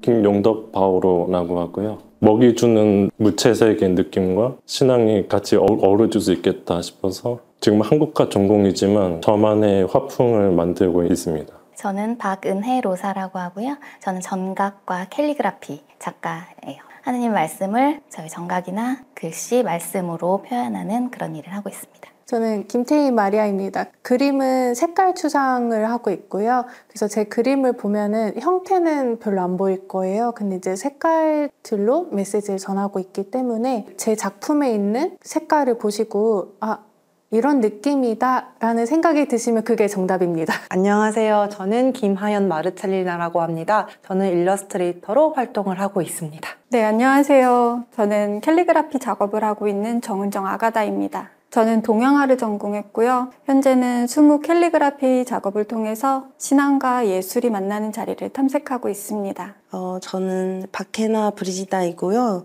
김용덕 바오로라고 하고요. 먹이 주는 무채색의 느낌과 신앙이 같이 어우러질 수 있겠다 싶어서 지금 한국화 전공이지만 저만의 화풍을 만들고 있습니다. 저는 박은혜 로사라고 하고요. 저는 전각과 캘리그라피 작가예요. 하느님 말씀을 저희 전각이나 글씨, 말씀으로 표현하는 그런 일을 하고 있습니다. 저는 김태희 마리아입니다. 그림은 색깔 추상을 하고 있고요. 그래서 제 그림을 보면은 형태는 별로 안 보일 거예요. 근데 이제 색깔들로 메시지를 전하고 있기 때문에 제 작품에 있는 색깔을 보시고 이런 느낌이다 라는 생각이 드시면 그게 정답입니다. 안녕하세요. 저는 김하연 마르첼리나라고 합니다. 저는 일러스트레이터로 활동을 하고 있습니다. 네, 안녕하세요. 저는 캘리그라피 작업을 하고 있는 정은정 아가다입니다. 저는 동양화를 전공했고요. 현재는 수묵 캘리그라피 작업을 통해서 신앙과 예술이 만나는 자리를 탐색하고 있습니다. 저는 박혜나 브리지다이고요.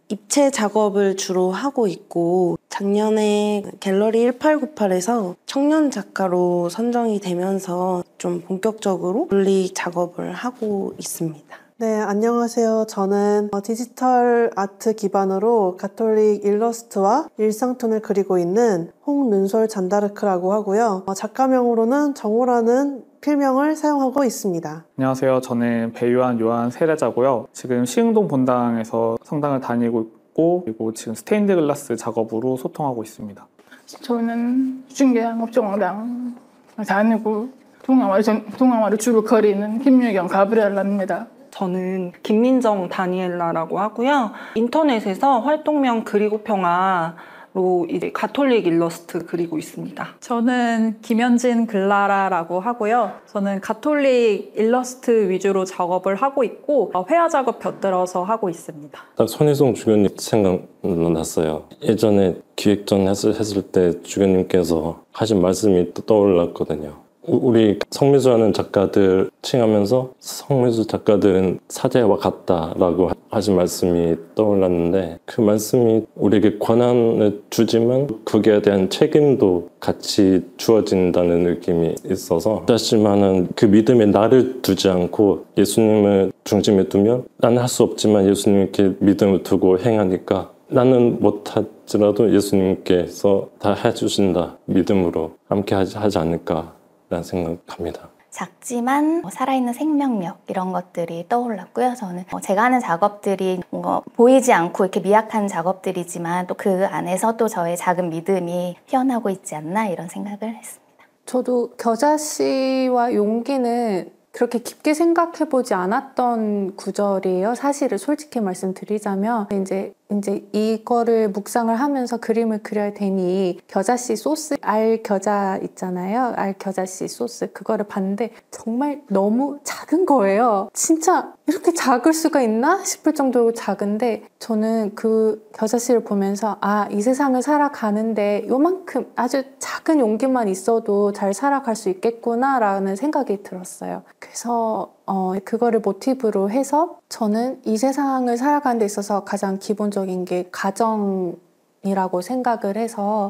입체 작업을 주로 하고 있고 작년에 갤러리 1898에서 청년 작가로 선정이 되면서 좀 본격적으로 분리 작업을 하고 있습니다. 네, 안녕하세요. 저는 디지털 아트 기반으로 가톨릭 일러스트와 일상톤을 그리고 있는 홍눈솔 잔다르크라고 하고요. 작가명으로는 정호라는 필명을 사용하고 있습니다. 안녕하세요. 저는 배유한 요한 세례자고요. 지금 시흥동 본당에서 성당을 다니고 있고 그리고 지금 스테인드 글라스 작업으로 소통하고 있습니다. 저는 중계항업종당 다니고 동양화를 주로 그리는 김유경 가브리엘라입니다. 저는 김민정 다니엘라라고 하고요. 인터넷에서 활동명 그리고 평화로 이제 가톨릭 일러스트 그리고 있습니다. 저는 김현진 글라라라고 하고요. 저는 가톨릭 일러스트 위주로 작업을 하고 있고 회화 작업 곁들여서 하고 있습니다. 딱 손희송 주교님 생각났어요. 예전에 기획전 했을 때 주교님께서 하신 말씀이 또 떠올랐거든요. 우리 성미수하는 작가들 칭하면서 성미수 작가들은 사제와 같다라고 하신 말씀이 떠올랐는데 그 말씀이 우리에게 권한을 주지만 거기에 대한 책임도 같이 주어진다는 느낌이 있어서 하지만은 그 믿음에 나를 두지 않고 예수님을 중심에 두면 나는 할 수 없지만 예수님께 믿음을 두고 행하니까 나는 못하더라도 예수님께서 다 해주신다 믿음으로 함께 하지 않을까 라는 생각합니다. 작지만 살아있는 생명력 이런 것들이 떠올랐고요. 저는 제가 하는 작업들이 뭔가 보이지 않고 이렇게 미약한 작업들이지만 또 그 안에서 또 저의 작은 믿음이 피어나고 있지 않나 이런 생각을 했습니다. 저도 겨자씨와 용기는 그렇게 깊게 생각해보지 않았던 구절이에요. 사실을 솔직히 말씀드리자면 이제 이거를 묵상을 하면서 그림을 그려야 되니 겨자씨 소스, 알 겨자 있잖아요. 알 겨자씨 소스 그거를 봤는데 정말 너무 작은 거예요. 진짜 이렇게 작을 수가 있나 싶을 정도로 작은데 저는 그 겨자씨를 보면서 이 세상을 살아가는데 요만큼 아주 작은 용기만 있어도 잘 살아갈 수 있겠구나 라는 생각이 들었어요. 그래서 그거를 모티브로 해서 저는 이 세상을 살아가는 데 있어서 가장 기본적인 게 가정이라고 생각을 해서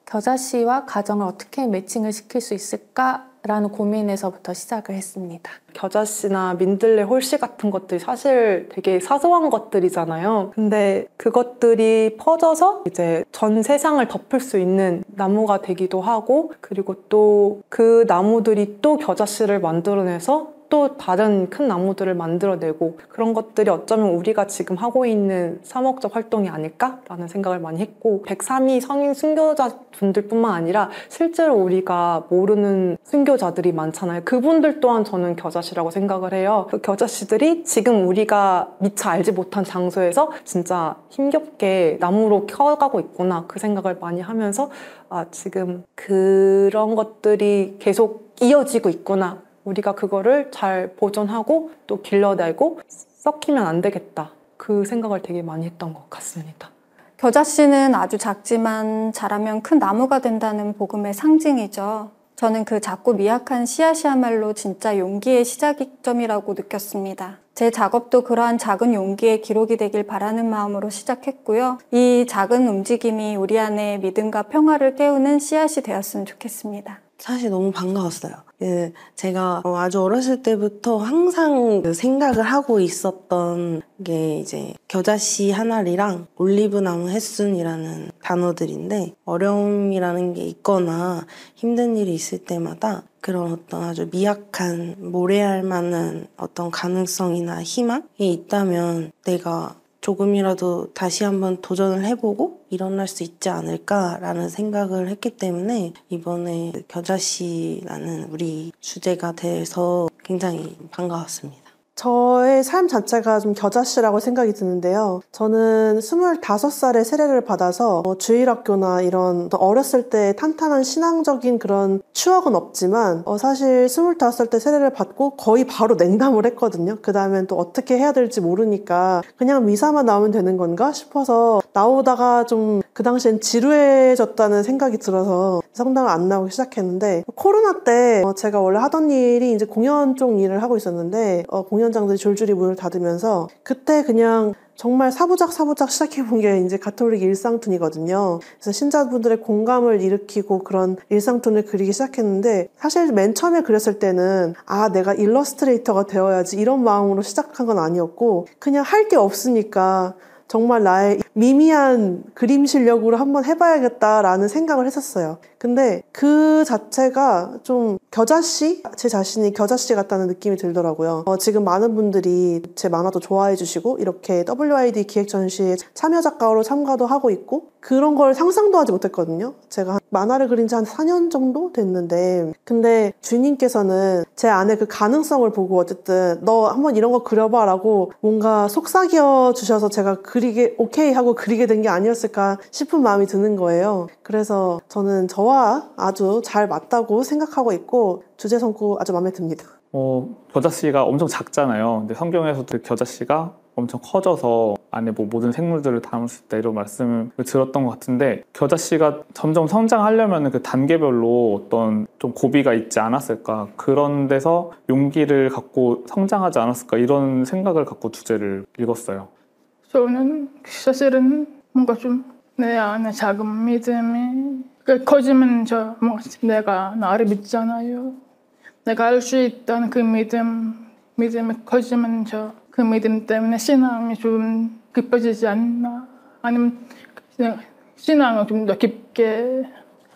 겨자씨와 가정을 어떻게 매칭을 시킬 수 있을까라는 고민에서부터 시작을 했습니다. 겨자씨나 민들레 홀씨 같은 것들이 사실 되게 사소한 것들이잖아요. 근데 그것들이 퍼져서 이제 전 세상을 덮을 수 있는 나무가 되기도 하고 그리고 또 그 나무들이 또 겨자씨를 만들어내서 또 다른 큰 나무들을 만들어내고 그런 것들이 어쩌면 우리가 지금 하고 있는 사목적 활동이 아닐까라는 생각을 많이 했고 103위 성인 순교자분들 뿐만 아니라 실제로 우리가 모르는 순교자들이 많잖아요. 그분들 또한 저는 겨자씨라고 생각을 해요. 그 겨자씨들이 지금 우리가 미처 알지 못한 장소에서 진짜 힘겹게 나무로 커가고 있구나 그 생각을 많이 하면서 지금 그런 것들이 계속 이어지고 있구나 우리가 그거를 잘 보존하고 또 길러내고 썩히면 안 되겠다. 그 생각을 되게 많이 했던 것 같습니다. 겨자씨는 아주 작지만 자라면 큰 나무가 된다는 복음의 상징이죠. 저는 그 작고 미약한 씨앗이야말로 진짜 용기의 시작점이라고 느꼈습니다. 제 작업도 그러한 작은 용기의 기록이 되길 바라는 마음으로 시작했고요. 이 작은 움직임이 우리 안에 믿음과 평화를 깨우는 씨앗이 되었으면 좋겠습니다. 사실 너무 반가웠어요. 제가 아주 어렸을 때부터 항상 생각을 하고 있었던 게 이제 겨자씨 한 알이랑 올리브나무 햇순이라는 단어들인데, 어려움이라는 게 있거나 힘든 일이 있을 때마다 그런 어떤 아주 미약한 모래알 만한 어떤 가능성이나 희망이 있다면 내가 조금이라도 다시 한번 도전을 해보고 일어날 수 있지 않을까라는 생각을 했기 때문에 이번에 겨자씨라는 우리 주제가 돼서 굉장히 반가웠습니다. 저의 삶 자체가 좀 겨자씨라고 생각이 드는데요. 저는 25살에 세례를 받아서 주일학교나 이런 어렸을 때 탄탄한 신앙적인 그런 추억은 없지만 사실 25살 때 세례를 받고 거의 바로 냉담을 했거든요. 그 다음엔 또 어떻게 해야 될지 모르니까 그냥 미사만 나오면 되는 건가 싶어서 나오다가 좀 그 당시엔 지루해졌다는 생각이 들어서 성당을 안 나오기 시작했는데, 코로나 때 제가 원래 하던 일이 이제 공연 쪽 일을 하고 있었는데 공연장들이 줄줄이 문을 닫으면서 그때 그냥 정말 사부작 시작해본 게 이제 가톨릭 일상툰이거든요. 그래서 신자분들의 공감을 일으키고 그런 일상툰을 그리기 시작했는데, 사실 맨 처음에 그렸을 때는 내가 일러스트레이터가 되어야지 이런 마음으로 시작한 건 아니었고, 그냥 할 게 없으니까 정말 나의 미미한 그림 실력으로 한번 해봐야겠다라는 생각을 했었어요. 근데 그 자체가 좀 겨자씨? 제 자신이 겨자씨 같다는 느낌이 들더라고요. 지금 많은 분들이 제 만화도 좋아해 주시고 이렇게 WID 기획전시에 참여 작가로 참가도 하고 있고, 그런 걸 상상도 하지 못했거든요. 제가 만화를 그린 지 한 4년 정도 됐는데, 근데 주님께서는 제 안에 그 가능성을 보고 어쨌든 너 한번 이런 거 그려봐 라고 뭔가 속삭여 주셔서 제가 그리게 오케이 하고 그리게 된 게 아니었을까 싶은 마음이 드는 거예요. 그래서 저는 저와 아주 잘 맞다고 생각하고 있고 주제 성구 아주 마음에 듭니다. 겨자씨가 엄청 작잖아요. 근데 성경에서도 겨자씨가 엄청 커져서 안에 모든 생물들을 담을 수 있다 이런 말씀을 들었던 것 같은데, 겨자씨가 점점 성장하려면 그 단계별로 어떤 좀 고비가 있지 않았을까, 그런 데서 용기를 갖고 성장하지 않았을까, 이런 생각을 갖고 주제를 읽었어요. 저는 사실은 뭔가 좀 내 안에 작은 믿음이 커지면 내가 나를 믿잖아요. 내가 할 수 있다는 그 믿음이 커지면 그 믿음 때문에 신앙이 좀 깊어지지 않나, 아니면 신앙을 좀 더 깊게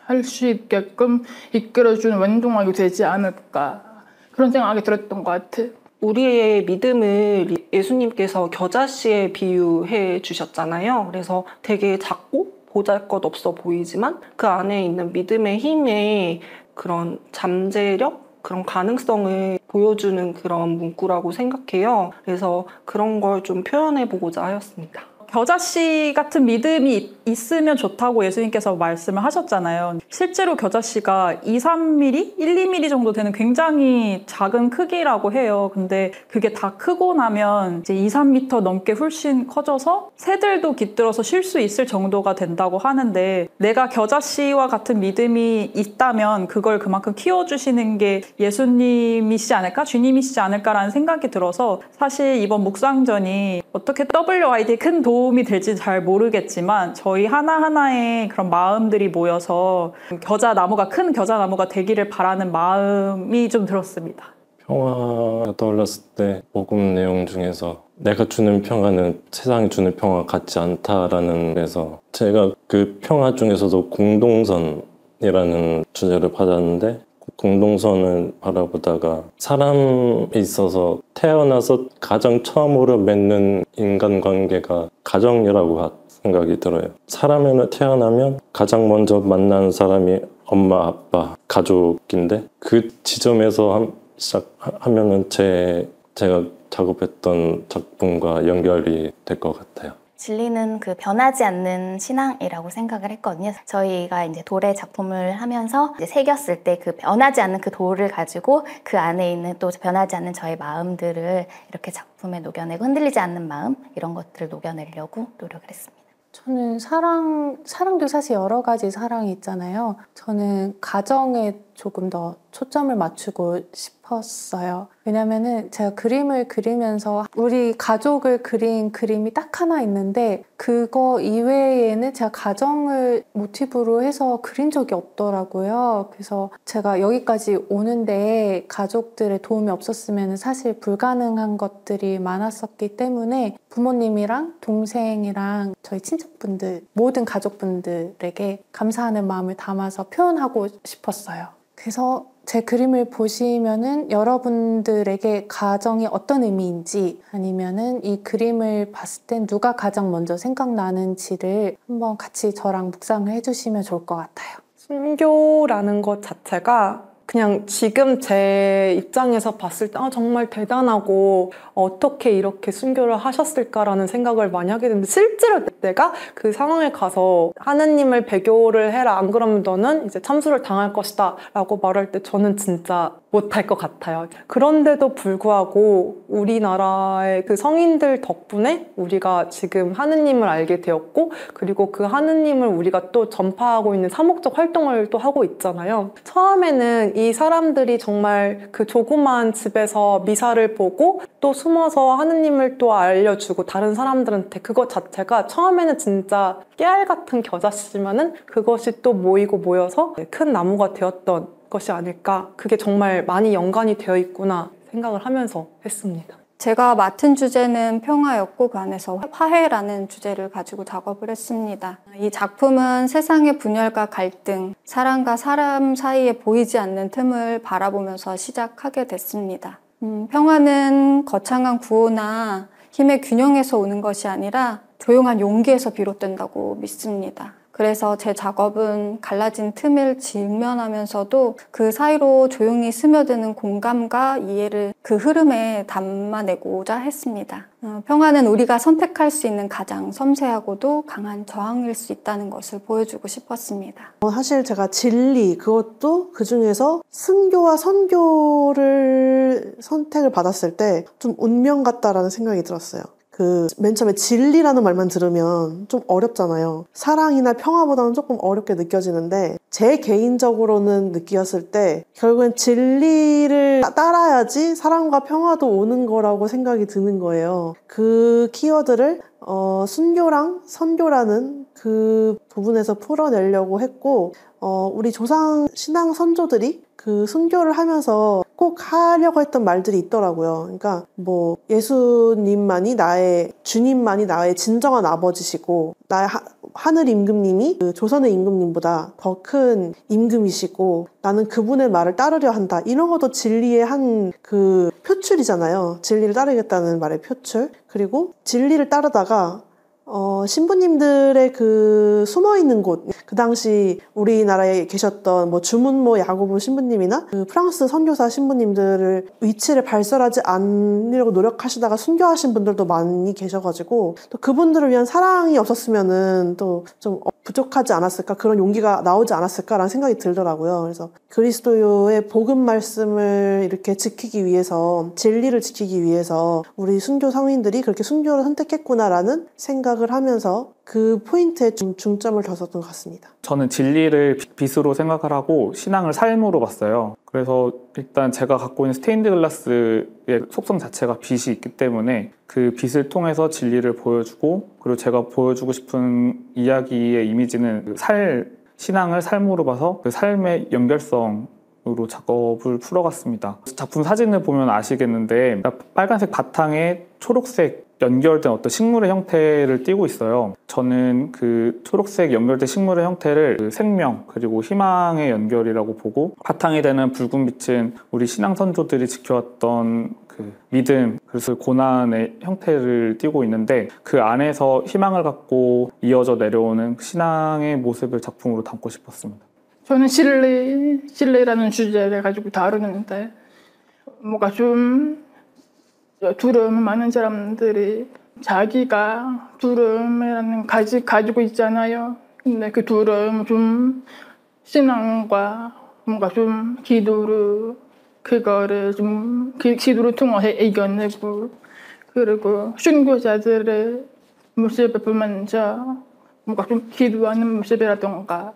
할 수 있게끔 이끌어주는 원동력이 되지 않을까, 그런 생각이 들었던 것 같아요. 우리의 믿음을 예수님께서 겨자씨에 비유해 주셨잖아요. 그래서 되게 작고 보잘것없어 보이지만 그 안에 있는 믿음의 힘의 그런 잠재력, 그런 가능성을 보여주는 그런 문구라고 생각해요. 그래서 그런 걸 좀 표현해보고자 하였습니다. 겨자씨 같은 믿음이 있으면 좋다고 예수님께서 말씀을 하셨잖아요. 실제로 겨자씨가 2-3mm? 1-2mm 정도 되는 굉장히 작은 크기라고 해요. 근데 그게 다 크고 나면 이제 2-3m 넘게 훨씬 커져서 새들도 깃들어서 쉴 수 있을 정도가 된다고 하는데, 내가 겨자씨와 같은 믿음이 있다면 그걸 그만큼 키워주시는 게 예수님이시지 않을까? 주님이시지 않을까라는 생각이 들어서, 사실 이번 묵상전이 어떻게 WID에 큰 도움이 될지 잘 모르겠지만 저희 하나하나의 그런 마음들이 모여서 큰 겨자나무가 되기를 바라는 마음이 좀 들었습니다. 평화가 떠올랐을 때 복음 내용 중에서 내가 주는 평화는 세상이 주는 평화 같지 않다라는 데서, 제가 그 평화 중에서도 공동선이라는 주제를 받았는데, 공동선을 바라보다가 사람에 있어서 태어나서 가장 처음으로 맺는 인간관계가 가정이라고 생각이 들어요. 사람에는 태어나면 가장 먼저 만나는 사람이 엄마, 아빠, 가족인데, 그 지점에서 시작하면은 제가 작업했던 작품과 연결이 될 것 같아요. 진리는 그 변하지 않는 신앙이라고 생각을 했거든요. 저희가 이제 돌의 작품을 하면서 이제 새겼을 때 그 변하지 않는 그 돌을 가지고 그 안에 있는 또 변하지 않는 저의 마음들을 이렇게 작품에 녹여내고, 흔들리지 않는 마음, 이런 것들을 녹여내려고 노력을 했습니다. 저는 사랑도 사실 여러 가지 사랑이 있잖아요. 저는 가정에 조금 더 초점을 맞추고 싶었어요. 왜냐면은 제가 그림을 그리면서 우리 가족을 그린 그림이 딱 하나 있는데 그거 이외에는 제가 가정을 모티브로 해서 그린 적이 없더라고요. 그래서 제가 여기까지 오는데 가족들의 도움이 없었으면 사실 불가능한 것들이 많았었기 때문에 부모님이랑 동생이랑 저희 친척분들, 모든 가족분들에게 감사하는 마음을 담아서 표현하고 싶었어요. 그래서 제 그림을 보시면은 여러분들에게 가정이 어떤 의미인지 아니면은 이 그림을 봤을 땐 누가 가장 먼저 생각나는지를 한번 같이 저랑 묵상을 해주시면 좋을 것 같아요. 순교라는 것 자체가 그냥 지금 제 입장에서 봤을 때 정말 대단하고 어떻게 이렇게 순교를 하셨을까라는 생각을 많이 하게 되는데 실제로 내가 그 상황에 가서 하느님을 배교를 해라 안 그러면 너는 이제 참수를 당할 것이다 라고 말할 때 저는 진짜 못할 것 같아요. 그런데도 불구하고 우리나라의 그 성인들 덕분에 우리가 지금 하느님을 알게 되었고 그리고 그 하느님을 우리가 또 전파하고 있는 사목적 활동을 또 하고 있잖아요. 처음에는 이 사람들이 정말 그 조그만 집에서 미사를 보고 또 숨어서 하느님을 또 알려주고 다른 사람들한테 그것 자체가 처음에는 진짜 깨알 같은 겨자씨지만은 그것이 또 모이고 모여서 큰 나무가 되었던 것이 아닐까. 그게 정말 많이 연관이 되어 있구나 생각을 하면서 했습니다. 제가 맡은 주제는 평화였고 그 안에서 화해라는 주제를 가지고 작업을 했습니다. 이 작품은 세상의 분열과 갈등, 사람과 사람 사이에 보이지 않는 틈을 바라보면서 시작하게 됐습니다. 평화는 거창한 구호나 힘의 균형에서 오는 것이 아니라 조용한 용기에서 비롯된다고 믿습니다. 그래서 제 작업은 갈라진 틈을 직면하면서도 그 사이로 조용히 스며드는 공감과 이해를 그 흐름에 담아내고자 했습니다. 평화는 우리가 선택할 수 있는 가장 섬세하고도 강한 저항일 수 있다는 것을 보여주고 싶었습니다. 사실 제가 진리, 그것도 그 중에서 순교와 선교를 선택을 받았을 때 좀 운명 같다라는 생각이 들었어요. 맨 처음에 진리라는 말만 들으면 좀 어렵잖아요. 사랑이나 평화보다는 조금 어렵게 느껴지는데 제 개인적으로는 느꼈을 때 결국엔 진리를 따라야지 사랑과 평화도 오는 거라고 생각이 드는 거예요. 그 키워드를 순교랑 선교라는 그 부분에서 풀어내려고 했고 우리 조상 신앙 선조들이 그 순교를 하면서 꼭 하려고 했던 말들이 있더라고요. 그러니까 뭐 예수님만이 주님만이 나의 진정한 아버지시고 나의 하늘 임금님이 그 조선의 임금님보다 더 큰 임금이시고 나는 그분의 말을 따르려 한다. 이런 것도 진리의 한 그 표출이잖아요. 진리를 따르겠다는 말의 표출. 그리고 진리를 따르다가 신부님들의 그 숨어있는 곳, 그 당시 우리나라에 계셨던 뭐 주문모 야고보 신부님이나 그 프랑스 선교사 신부님들을 위치를 발설하지 않으려고 노력하시다가 순교하신 분들도 많이 계셔가지고 또 그분들을 위한 사랑이 없었으면은 또 좀 부족하지 않았을까, 그런 용기가 나오지 않았을까라는 생각이 들더라고요. 그래서 그리스도의 복음 말씀을 이렇게 지키기 위해서, 진리를 지키기 위해서 우리 순교 성인들이 그렇게 순교를 선택했구나라는 생각을 하면서 그 포인트에 좀 중점을 뒀었던 것 같습니다. 저는 진리를 빛으로 생각을 하고 신앙을 삶으로 봤어요. 그래서 일단 제가 갖고 있는 스테인드 글라스의 속성 자체가 빛이 있기 때문에 그 빛을 통해서 진리를 보여주고, 그리고 제가 보여주고 싶은 이야기의 이미지는 신앙을 삶으로 봐서 그 삶의 연결성으로 작업을 풀어갔습니다. 작품 사진을 보면 아시겠는데 빨간색 바탕에 초록색 연결된 어떤 식물의 형태를 띠고 있어요. 저는 그 초록색 연결된 식물의 형태를 그 생명 그리고 희망의 연결이라고 보고, 바탕이 되는 붉은 빛은 우리 신앙 선조들이 지켜왔던 그 믿음, 그래서 고난의 형태를 띠고 있는데 그 안에서 희망을 갖고 이어져 내려오는 신앙의 모습을 작품으로 담고 싶었습니다. 저는 신뢰라는 주제를 가지고 다루는데 뭔가 좀 두려움 많은 사람들이 자기가 두려움이라는 가지고 있잖아요. 근데 그 두려움 좀 신앙과 뭔가 좀 기도로 그거를 좀 기도를 통해서 이겨내고, 그리고 순교자들의 모습을 보면서 뭔가 좀 기도하는 모습이라던가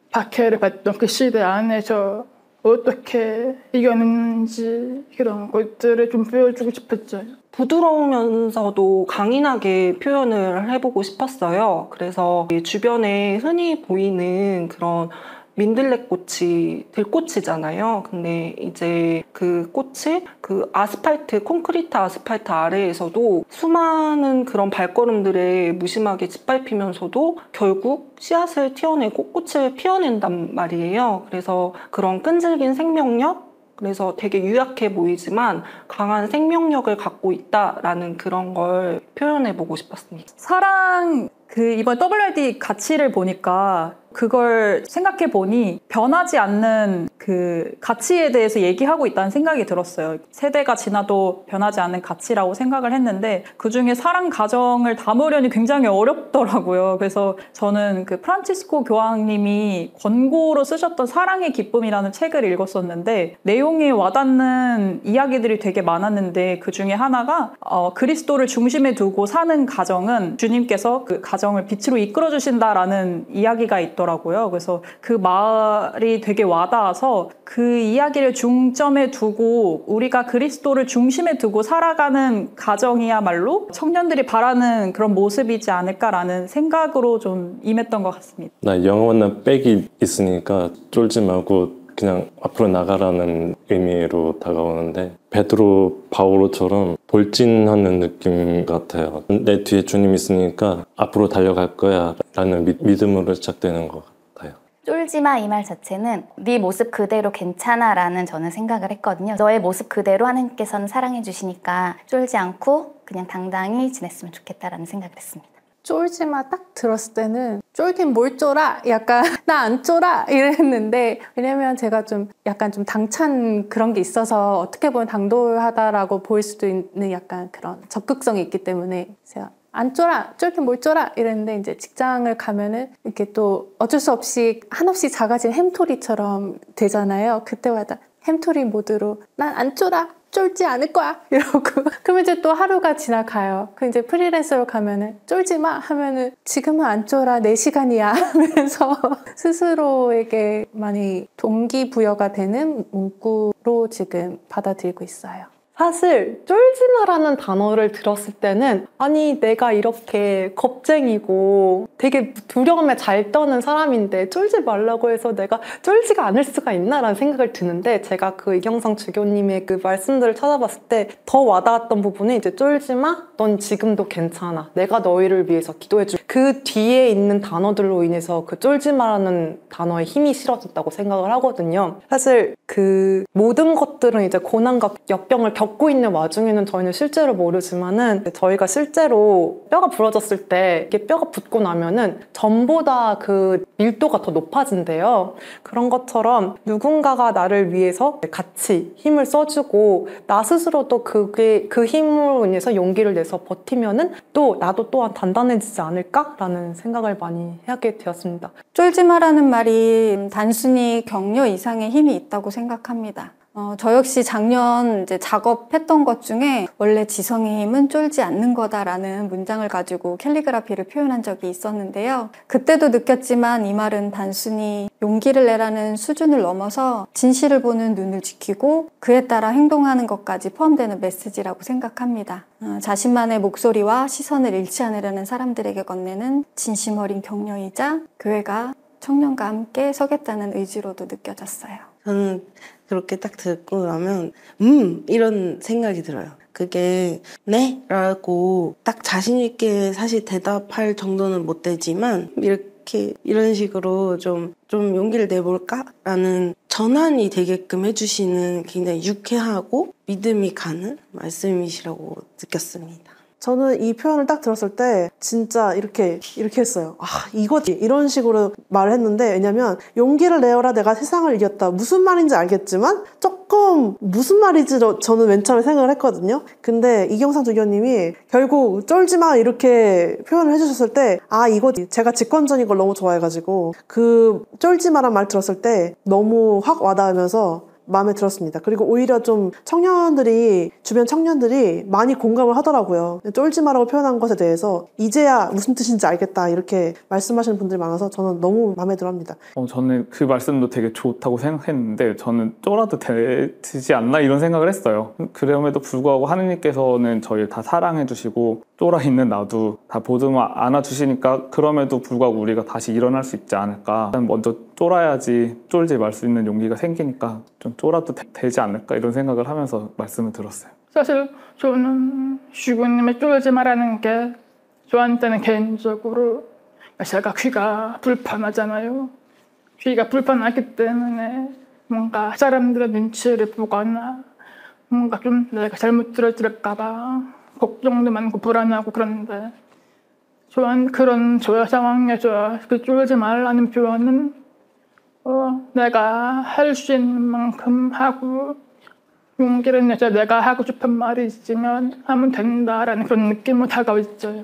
박해를 받던 그 시대 안에서 어떻게 이겨냈는지 그런 것들을 좀 보여주고 싶었어요. 부드러우면서도 강인하게 표현을 해보고 싶었어요. 그래서 주변에 흔히 보이는 그런 민들레꽃이 들꽃이잖아요. 근데 이제 그 꽃이 그 아스팔트, 콘크리트 아스팔트 아래에서도 수많은 그런 발걸음들에 무심하게 짓밟히면서도 결국 씨앗을 틔워내고 꽃을 피워낸단 말이에요. 그래서 그런 끈질긴 생명력, 그래서 되게 유약해 보이지만 강한 생명력을 갖고 있다라는 그런 걸 표현해보고 싶었습니다. 사랑 이번 WRD 가치를 보니까 그걸 생각해 보니 변하지 않는 그 가치에 대해서 얘기하고 있다는 생각이 들었어요. 세대가 지나도 변하지 않는 가치라고 생각을 했는데 그중에 사랑 가정을 담으려니 굉장히 어렵더라고요. 그래서 저는 그 프란치스코 교황님이 권고로 쓰셨던 사랑의 기쁨이라는 책을 읽었었는데 내용에 와닿는 이야기들이 되게 많았는데 그중에 하나가 그리스도를 중심에 두고 사는 가정은 주님께서 그 가정을 빛으로 이끌어 주신다라는 이야기가 있더라고요. 그래서 그 말이 되게 와닿아서 그 이야기를 중점에 두고 우리가 그리스도를 중심에 두고 살아가는 가정이야말로 청년들이 바라는 그런 모습이지 않을까라는 생각으로 좀 임했던 것 같습니다. 나 영원한 백이 있으니까 쫄지 말고 그냥 앞으로 나가라는 의미로 다가오는데 베드로 바오로처럼 돌진하는 느낌 같아요. 내 뒤에 주님 있으니까 앞으로 달려갈 거야 라는 믿음으로 시작되는 것 같아요. 쫄지마 이 말 자체는 네 모습 그대로 괜찮아 라는 저는 생각을 했거든요. 너의 모습 그대로 하나님께서는 사랑해 주시니까 쫄지 않고 그냥 당당히 지냈으면 좋겠다라는 생각을 했습니다. 쫄지마 딱 들었을 때는 쫄긴 뭘 쫄아? 약간 나 안 쫄아? 이랬는데 왜냐면 제가 좀 약간 좀 당찬 그런 게 있어서 어떻게 보면 당돌하다라고 보일 수도 있는 약간 그런 적극성이 있기 때문에 제가 안 쫄아! 쫄긴 뭘 쫄아! 이랬는데 이제 직장을 가면은 이렇게 또 어쩔 수 없이 한없이 작아진 햄토리처럼 되잖아요. 그때마다 햄토리 모드로 난 안 쫄아! 쫄지 않을 거야! 이러고 그러면 이제 또 하루가 지나가요. 그 이제 프리랜서로 가면은 쫄지 마! 하면은 지금은 안 쫄아 4시간이야 하면서 스스로에게 많이 동기부여가 되는 문구로 지금 받아들이고 있어요. 사실 쫄지마라는 단어를 들었을 때는 아니 내가 이렇게 겁쟁이고 되게 두려움에 잘 떠는 사람인데 쫄지 말라고 해서 내가 쫄지가 않을 수가 있나라는 생각을 드는데 제가 그 이경상 주교님의 그 말씀들을 찾아봤을 때 더 와닿았던 부분이 이제 쫄지마 넌 지금도 괜찮아 내가 너희를 위해서 기도해줄게 그 뒤에 있는 단어들로 인해서 그 쫄지마라는 단어에 힘이 실어졌다고 생각을 하거든요. 사실 그 모든 것들은 이제 고난과 역병을 겪고 있는 와중에는 저희는 실제로 모르지만은 저희가 실제로 뼈가 부러졌을 때 이게 뼈가 붙고 나면은 전보다 그 밀도가 더 높아진대요. 그런 것처럼 누군가가 나를 위해서 같이 힘을 써주고 나 스스로도 그 힘으로 인해서 용기를 내서 버티면은 또 나도 또한 단단해지지 않을까라는 생각을 많이 하게 되었습니다. 쫄지 마라는 말이 단순히 격려 이상의 힘이 있다고 생각합니다. 저 역시 작년 이제 작업했던 것 중에 원래 지성의 힘은 쫄지 않는 거다라는 문장을 가지고 캘리그라피를 표현한 적이 있었는데요. 그때도 느꼈지만 이 말은 단순히 용기를 내라는 수준을 넘어서 진실을 보는 눈을 지키고 그에 따라 행동하는 것까지 포함되는 메시지라고 생각합니다. 자신만의 목소리와 시선을 잃지 않으려는 사람들에게 건네는 진심 어린 격려이자 교회가 청년과 함께 서겠다는 의지로도 느껴졌어요. 저는 그렇게 딱 듣고 나면 이런 생각이 들어요. 그게 네? 라고 딱 자신 있게 사실 대답할 정도는 못 되지만 이런 식으로 좀 용기를 내볼까? 라는 전환이 되게끔 해주시는 굉장히 유쾌하고 믿음이 가는 말씀이시라고 느꼈습니다. 저는 이 표현을 딱 들었을 때 진짜 이렇게 했어요. 아, 이거지. 이런 식으로 말을 했는데 왜냐면 용기를 내어라 내가 세상을 이겼다. 무슨 말인지 알겠지만 조금 무슨 말인지 저는 맨 처음에 생각을 했거든요. 근데 이경상 주교님이 결국 쫄지 마 이렇게 표현을 해주셨을 때 아, 이거지. 제가 직관적인 걸 너무 좋아해가지고 그 쫄지 마란 말 들었을 때 너무 확 와닿으면서 마음에 들었습니다. 그리고 오히려 좀 주변 청년들이 많이 공감을 하더라고요. 쫄지 마라고 표현한 것에 대해서 이제야 무슨 뜻인지 알겠다 이렇게 말씀하시는 분들이 많아서 저는 너무 마음에 들어합니다. 저는 그 말씀도 되게 좋다고 생각했는데 저는 쫄아도 되지 않나 이런 생각을 했어요. 그럼에도 불구하고 하느님께서는 저희를 다 사랑해 주시고 쫄아 있는 나도 다 보듬어 안아주시니까 그럼에도 불구하고 우리가 다시 일어날 수 있지 않을까. 먼저 쫄아야지 쫄지 말 수 있는 용기가 생기니까 좀 쫄아도 되지 않을까 이런 생각을 하면서 말씀을 들었어요. 사실 저는 주교님의 쫄지 말라는 게 저한테는 개인적으로 제가 귀가 불편하잖아요. 귀가 불편하기 때문에 뭔가 사람들의 눈치를 보거나 뭔가 좀 내가 잘못 들을까 봐 걱정도 많고 불안하고 그런데 저한 그런 저의 상황에서 그 쫄지 말라는 표현은 내가 할 수 있는 만큼 하고 용기를 내서 내가 하고 싶은 말이 있으면 하면 된다라는 그런 느낌으로 다가왔어요.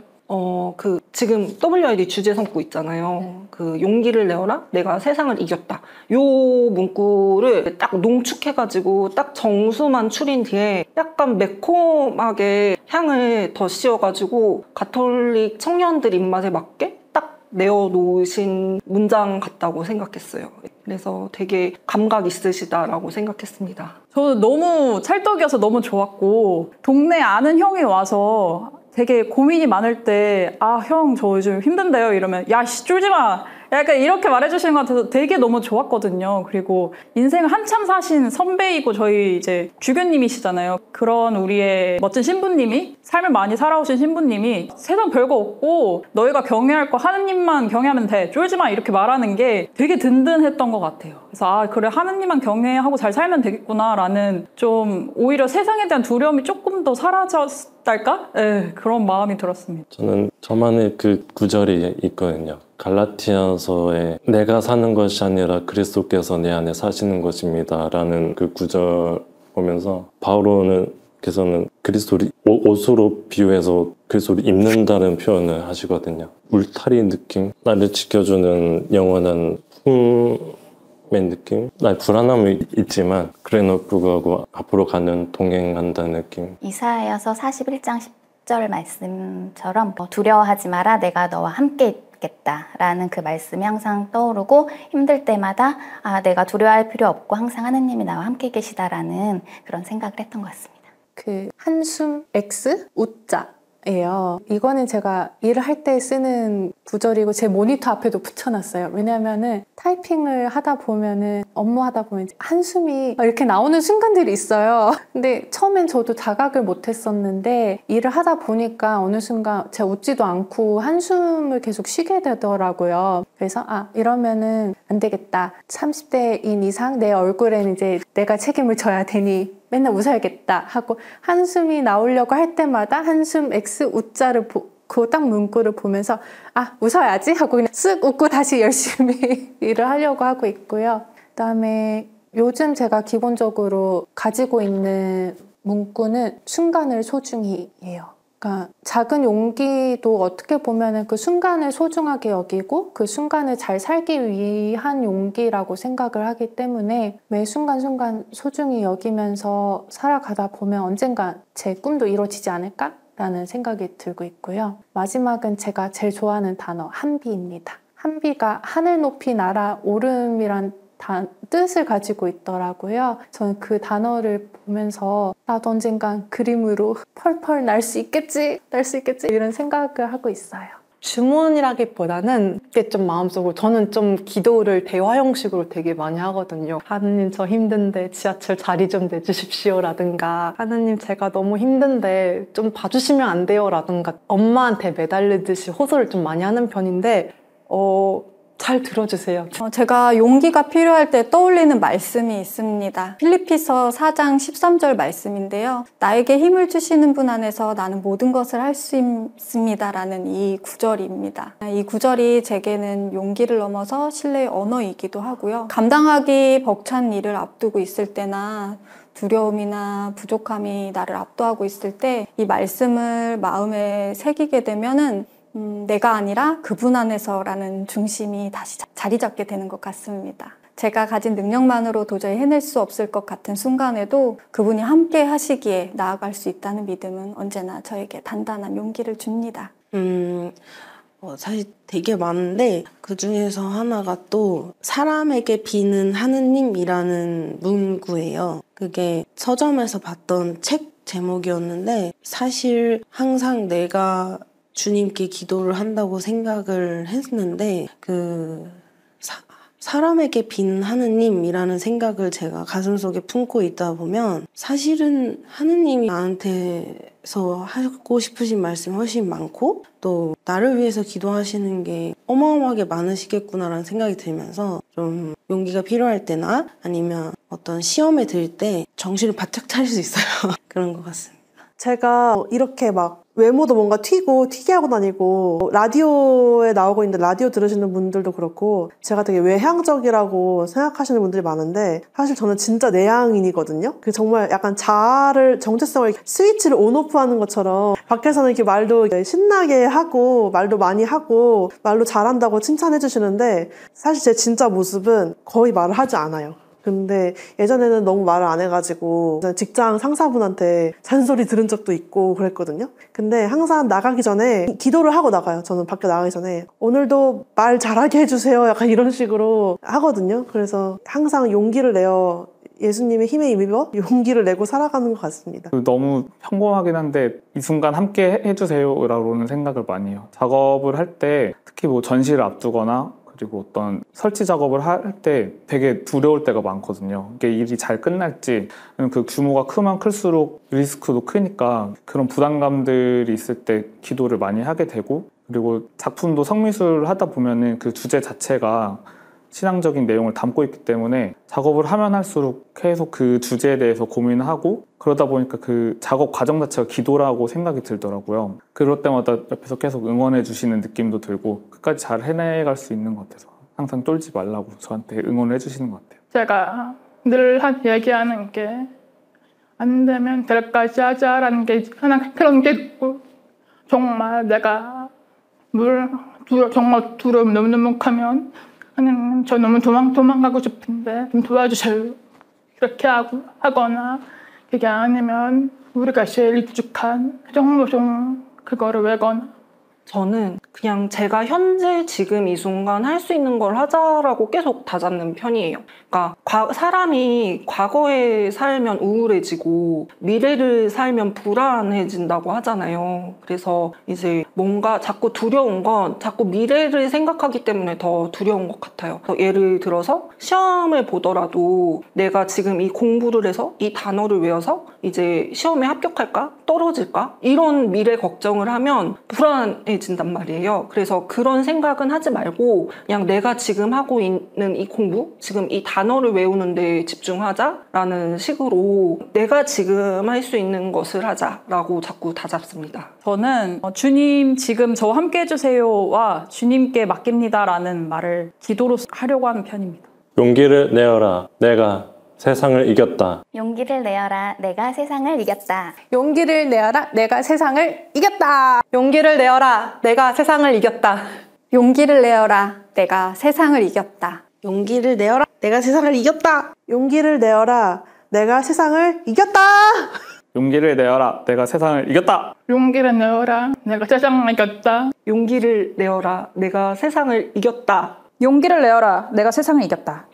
지금 WID 주제 삼고 있잖아요. 그 용기를 내어라, 내가 세상을 이겼다. 요 문구를 딱 농축해가지고 딱 정수만 추린 뒤에 약간 매콤하게 향을 더 씌워가지고 가톨릭 청년들 입맛에 맞게 딱 내어놓으신 문장 같다고 생각했어요. 그래서 되게 감각 있으시다라고 생각했습니다. 저는 너무 찰떡이어서 너무 좋았고 동네 아는 형이 와서 되게 고민이 많을 때 형 저 요즘 힘든데요 이러면 야 씨 쫄지 마 약간 이렇게 말해주시는 것 같아서 되게 너무 좋았거든요. 그리고 인생을 한참 사신 선배이고 저희 이제 주교님이시잖아요. 그런 우리의 멋진 신부님이 삶을 많이 살아오신 신부님이 세상 별거 없고 너희가 경외할 거 하느님만 경외하면 돼 쫄지 마 이렇게 말하는 게 되게 든든했던 것 같아요. 그래서 그래 하느님만 경외하고 잘 살면 되겠구나 라는 좀 오히려 세상에 대한 두려움이 조금 더 사라졌달까? 네, 그런 마음이 들었습니다. 저는 저만의 그 구절이 있거든요. 갈라티아서에 내가 사는 것이 아니라 그리스도께서 내 안에 사시는 것입니다 라는 그 구절 보면서 바오로는께서는 그리스도를 옷으로 비유해서 그리스도를 입는다는 표현을 하시거든요. 울타리 느낌, 나를 지켜주는 영원한 품의 느낌, 날 불안함이 있지만 그래도 불구하고 앞으로 동행한다는 느낌. 이사야서 41장 10절 말씀처럼 두려워하지 마라 내가 너와 함께 있겠다라는 그 말씀이 항상 떠오르고 힘들 때마다 내가 두려워할 필요 없고 항상 하느님이 나와 함께 계시다라는 그런 생각을 했던 것 같습니다. 그 한숨 X 우자예요. 이거는 제가 일을 할 때 쓰는 구절이고 제 모니터 앞에도 붙여놨어요. 왜냐면은 타이핑을 하다 보면은 업무하다 보면 한숨이 이렇게 나오는 순간들이 있어요. 근데 처음엔 저도 자각을 못했었는데 일을 하다 보니까 어느 순간 제가 웃지도 않고 한숨을 계속 쉬게 되더라고요. 그래서 이러면은 안 되겠다. 30대인 이상 내 얼굴엔 이제 내가 책임을 져야 되니 맨날 웃어야겠다 하고 한숨이 나오려고 할 때마다 한숨 X 우자를 그 딱 문구를 보면서 웃어야지 하고 그냥 쓱 웃고 다시 열심히 일을 하려고 하고 있고요. 그다음에 요즘 제가 기본적으로 가지고 있는 문구는 순간을 소중히예요. 그러니까 작은 용기도 어떻게 보면은 그 순간을 소중하게 여기고 그 순간을 잘 살기 위한 용기라고 생각을 하기 때문에 매 순간순간 소중히 여기면서 살아가다 보면 언젠가 제 꿈도 이루어지지 않을까? 라는 생각이 들고 있고요. 마지막은 제가 제일 좋아하는 단어 한비입니다. 한비가 하늘 높이 날아 오름이란 뜻을 가지고 있더라고요. 저는 그 단어를 보면서 나도 언젠간 그림으로 펄펄 날 수 있겠지 이런 생각을 하고 있어요. 주문이라기보다는 그게 좀 마음속으로 저는 좀 기도를 대화 형식으로 되게 많이 하거든요. 하느님 저 힘든데 지하철 자리 좀 내주십시오 라든가 하느님 제가 너무 힘든데 좀 봐주시면 안 돼요 라든가 엄마한테 매달리듯이 호소를 좀 많이 하는 편인데 잘 들어주세요. 제가 용기가 필요할 때 떠올리는 말씀이 있습니다. 필리피서 4장 13절 말씀인데요. 나에게 힘을 주시는 분 안에서 나는 모든 것을 할 수 있습니다 라는 이 구절입니다. 이 구절이 제게는 용기를 넘어서 신뢰의 언어이기도 하고요. 감당하기 벅찬 일을 앞두고 있을 때나 두려움이나 부족함이 나를 압도하고 있을 때 이 말씀을 마음에 새기게 되면은 내가 아니라 그분 안에서라는 중심이 다시 자리 잡게 되는 것 같습니다. 제가 가진 능력만으로 도저히 해낼 수 없을 것 같은 순간에도 그분이 함께 하시기에 나아갈 수 있다는 믿음은 언제나 저에게 단단한 용기를 줍니다. 사실 되게 많은데 그 중에서 하나가 또 사람에게 비는 하느님이라는 문구예요. 그게 서점에서 봤던 책 제목이었는데 사실 항상 내가 주님께 기도를 한다고 생각을 했는데 사람에게 빈 하느님이라는 생각을 제가 가슴속에 품고 있다 보면 사실은 하느님이 나한테서 하고 싶으신 말씀이 훨씬 많고 또 나를 위해서 기도하시는 게 어마어마하게 많으시겠구나라는 생각이 들면서 좀 용기가 필요할 때나 아니면 어떤 시험에 들 때 정신을 바짝 차릴 수 있어요. 그런 것 같습니다. 제가 이렇게 막 외모도 뭔가 튀게 하고 다니고 라디오에 나오고 있는데 라디오 들으시는 분들도 그렇고 제가 되게 외향적이라고 생각하시는 분들이 많은데 사실 저는 진짜 내향인이거든요. 그 정말 약간 자아를 정체성을 스위치를 온오프하는 것처럼 밖에서는 이렇게 말도 신나게 하고 말도 많이 하고 말로 잘한다고 칭찬해 주시는데 사실 제 진짜 모습은 거의 말을 하지 않아요. 근데 예전에는 너무 말을 안 해가지고 직장 상사분한테 잔소리 들은 적도 있고 그랬거든요. 근데 항상 나가기 전에 기도를 하고 나가요. 저는 밖에 나가기 전에 오늘도 말 잘하게 해주세요 약간 이런 식으로 하거든요. 그래서 항상 용기를 내어 예수님의 힘에 힘입어 용기를 내고 살아가는 것 같습니다. 너무 평범하긴 한데 이 순간 함께 해주세요 라고는 생각을 많이 해요. 작업을 할 때 특히 뭐 전시를 앞두거나 그리고 어떤 설치 작업을 할 때 되게 두려울 때가 많거든요. 이게 일이 잘 끝날지, 그 규모가 크면 클수록 리스크도 크니까 그런 부담감들이 있을 때 기도를 많이 하게 되고, 그리고 작품도 성미술 하다 보면은 그 주제 자체가 신앙적인 내용을 담고 있기 때문에 작업을 하면 할수록 계속 그 주제에 대해서 고민하고 그러다 보니까 그 작업 과정 자체가 기도라고 생각이 들더라고요. 그럴 때마다 옆에서 계속 응원해 주시는 느낌도 들고 끝까지 잘 해내갈 수 있는 것 같아서 항상 쫄지 말라고 저한테 응원을 해주시는 것 같아요. 제가 늘 얘기하는 게 안 되면 될까지 하자라는 게 하나 그런 게 있고, 정말 내가 정말 두려움 너무너무하면 하나님 저 너무 도망가고 싶은데 좀 도와주세요 이렇게 하거나, 그게 아니면 우리가 제일 익숙한 정모종 그거를 외거나. 저는 그냥 제가 현재 지금 이 순간 할 수 있는 걸 하자라고 계속 다잡는 편이에요. 그러니까 사람이 과거에 살면 우울해지고 미래를 살면 불안해진다고 하잖아요. 그래서 이제 뭔가 자꾸 두려운 건 자꾸 미래를 생각하기 때문에 더 두려운 것 같아요. 예를 들어서 시험을 보더라도 내가 지금 이 공부를 해서 이 단어를 외워서 이제 시험에 합격할까? 떨어질까? 이런 미래 걱정을 하면 불안해진단 말이에요. 그래서 그런 생각은 하지 말고 그냥 내가 지금 하고 있는 이 공부, 지금 이 단어를 외우는 데 집중하자라는 식으로 내가 지금 할 수 있는 것을 하자라고 자꾸 다잡습니다. 저는 주님 지금 저와 함께 해주세요와 주님께 맡깁니다라는 말을 기도로 하려고 하는 편입니다. 용기를 내어라. 내가 세상을 이겼다. 용기를 내어라. 내가 세상을 이겼다. 용기를 내어라. 내가 세상을 이겼다. 용기를 내어라. 내가 세상을 이겼다. 용기를 내어라. 내가 세상을 이겼다. 용기를 내어라. 내가 세상을 이겼다. 용기를 내어라. 내가 세상을 이겼다. 용기를 내어라. 내가 세상을 이겼다. 용기를 내어라. 내가 세상을 이겼다. 용기를 내어라. 내가 세상을 이겼다. 용기를 내어라. 내가 세상을 이겼다.